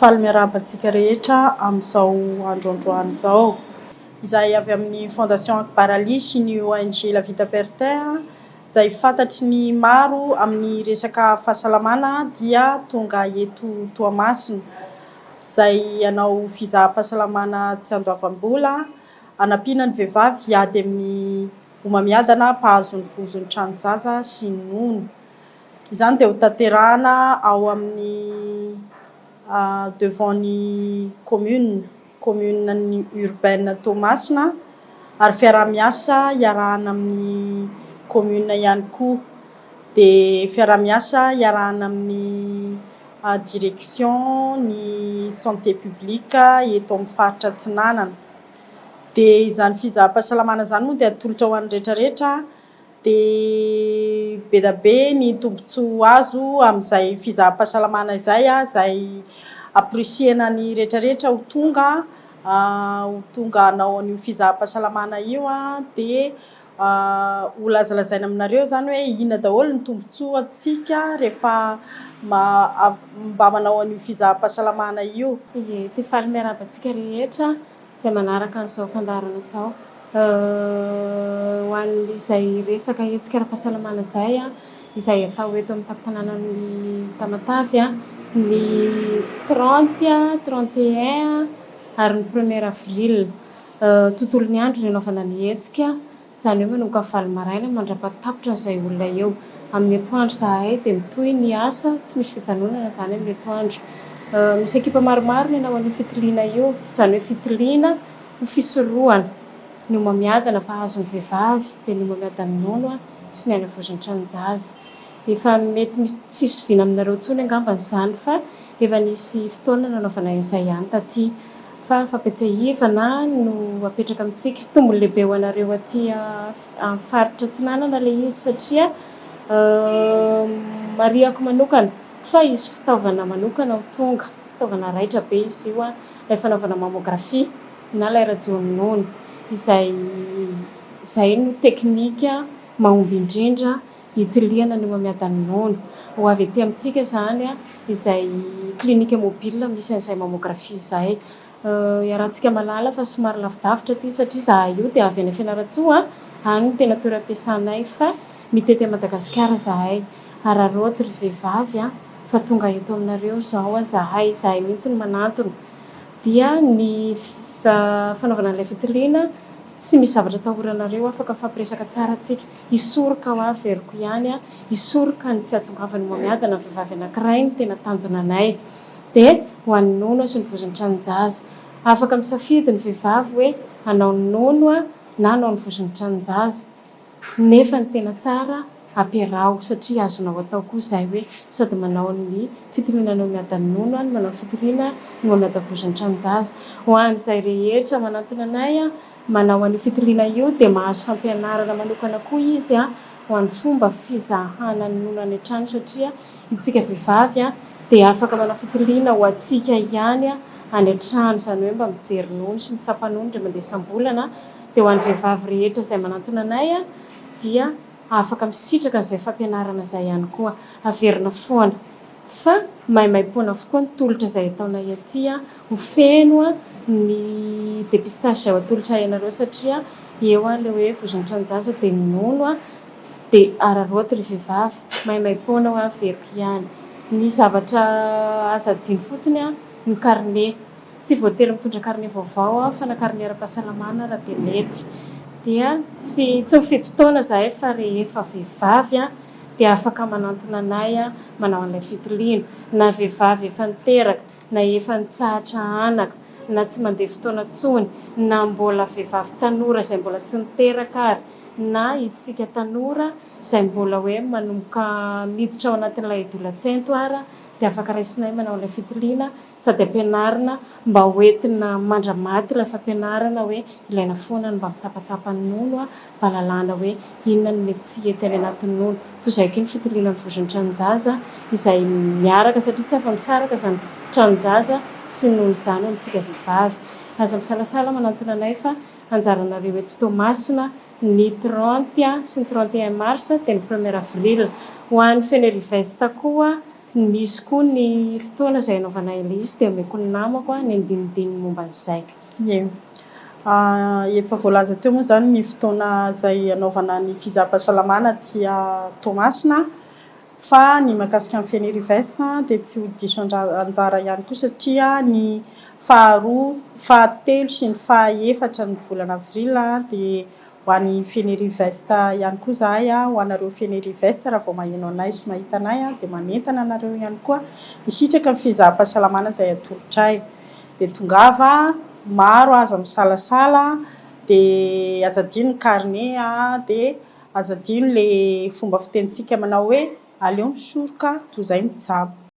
Faly miarahaba antsika rehetra amin'izao androandroany izao. Izahay avy amin'ny Fondation Akbarali sy ny ONG La Vita Per Terre, izay fantatry ny maro amin'ny resaka fahasalamana dia tonga eto Toamasina. Izay hanao fizaham-pahasalamana tsy andoavam-bola, hanampiana ny vehivavy hiady amin'ny homamiadana mpahazo ny vozon'ny tranon-jaza sy ny nono. Izany dia ho tanterahana ao amin'ny devant ny commune ny urbaine Toamasina, ary fiaraha-miasa iarahana amin'ny commune ihany koa. Dia fiaraha-miasa iarahana amin'ny direction ny santé publique eto amin'ny faritra Atsinanana. Dia izany fizaham-pahasalamana izany moa dia atolotra ho an'ny rehetrarehetra, dia be dia be ny tombotsoa azo amin'izay fizaham-pahasalamana izay, izay appreciena ny rehetrarehetra ho tonga hanao an'io fizaham-pahasalamana io, dia ho lazalazaina aminareo zany hoe inona daholo ny tombotsoa antsika rehefa mba manao an'io fizaham-pahasalamana io. Tia faly miarahaba antsika rehetra izay manaraka an'izao fandarana izao. Ho an'izay resaka hetsika ara-pahasalamana izay izay atao eto amin'ny tampon-tanànan'ny Tamatavy ny 30, 31 ary ny 1er avril. Tontolon'ny andro ny anaovana ny hetsika, izany hoe manomboka valo maraina mandra-patapitra izay olona eo. Amin'ny atoandro izahay dia mitohy ny asa, tsy misy fijanonana izany amin'ny atoandro. Misy ekipa maromaro ny hanao an'io fitiliana io, izany hoe fitiliana ho fisorohana ny homamiadana mpahazo ny vehivavy, dia ny homamiadana ny nono sy ny any vozon'ny tranon-jaza. Efa mety misy tsisy vina aminareo intsony angambany izany, fa efa nisy fotoana nanaovana izay ihany taty. Fa fampiatsahivana no apetraka amintsika, tombony lehibe ho anareo aty amin'ny faritra Atsinanana ilay izy, satria mariako manokana fa izy fitaovana manokana ho tonga, fitaovana raitra be izy io, ilay fanaovana mammografia na ilay radio-ny nono, izay no teknika mahomby indrindra hitiliana ny homamiadana ny nono. Ho avy ety amintsika izany izay klinika mobile misy an'izay mammografia izay. Iarahantsika malala fa somary lavidavitra aty satria izahay io dia avy any Fianarantsoa, any no tena toeram-piasanay, fa mitety Madagasikara izahay. Araroto ry vehivavy fa tonga eto aminareo izao izahay mihitsy ny manantona. Dia ny fanaovana an'ilay fitiliana tsy misy zavatra atahoranareo, afaka fampiresaka tsara antsika. Hisoroka ho averiko ihany, hisoroka ny tsy hahatongavan'ny homamiadana ny vehivavy anankiray ny tena tanjona anay. Dia ho an'ny nono sy ny vozon'ny tranon-jaza, afaka misafidy ny vehivavy hoe hanao ny nono na hanao ny vozon'ny tranon-jaza, nefa ny tena tsara ampiarao, satria azonao atao koa izay hoe sady manao ny fitiliana ny homamiadana ny nono, manao ny fitiliana ny homamiadana vozon'ny tranon-jaza. Ho an'izay rehetra manantona anay manao an'io fitiliana io dia mahazo fampianarana manokana koa izy ho an'ny fomba fizahana ny nono any an-trano, satria itsika vehivavy dia afaka manao fitiliana ho antsika ihany any an-trano, izany hoe mba mijery nono sy mitsapa nono indray mandeha isam-bolana. Dia ho an'ny vehivavy rehetra izay manantona anay dia afaka misitraka izay fampianarana izay ihany koa, averina foana. Fa maimai-poana avokoa ny tolotra izay ataonay aty, ho feno ny dépistage izay atolotra ianareo, satria eo ilay hoe vozon'ny tranon-jaza dia ny nono dia araroto ry vehivavy, maimai-poana ho averiko ihany. Ny zavatra azo adiny fotsiny ny carnet, tsy voatery mitondra carnet vaovao fa na carnet ara-pahasalamana raha dia mety. Dia tsy mifidy fotoana izahay fa rehefa vehivavy dia afaka manantona anay manao an'ilay fitiliana, na vehivavy efa niteraka, na efa nitsahatra anaka, na tsy mandeha fotoana intsony, na mbola vehivavy tanora izay mbola tsy niteraka ary, na isika tanora izay mbola hoe manomboka miditra ao anatin'ilay adolescente ary, dia afaka raisinay manao ilay fitiliana sady ampianarina mba hoentina mandramaty ilay fampianarana hoe ilaina foana mba mitsapatsapa ny nono, mba lalàna hoe inona ny mety tsy hety any anatin'ny nono. Toy izay koa ny fitiliana ny vozon'ny tranon-jaza izay miaraka, satria tsy afa-misaraka izany tranon-jaza sy nono izany amintsika vehivavy. Aza misalasala manantona anay fa anjaranareo eto Toamasina ny 30 sy ny 31 mars dia ny 1er avril. Ho an'ny Fenerive koa Misy koa ny fotoana izay anaovana ilay izy dia ameko ny namako ny andinindininy momba an'izay. Ie. Efa voalaza teo moa zany ny fotoana izay anaovana ny fizaham-pahasalamana tia Toamasina fa ny mahakasika ny Fenery Vest dia tsy ho diso anjara ihany koa satria ny faharoa, fahatelo sy ny fahaefatra ny volana avril dia ho an'ny Fenery Vest ihany koa zahay ho anareo Fenery Vest raha vao maheno anay sy mahita anay dia manentana anareo ihany koa hisitraka ny fizaham-pahasalamana izay atolotray. Dia tongava maro aza misalasala dia azadino ny carnet dia azadino le fomba fitenitsika manao hoe aleo misoroka toy izay mitsabo.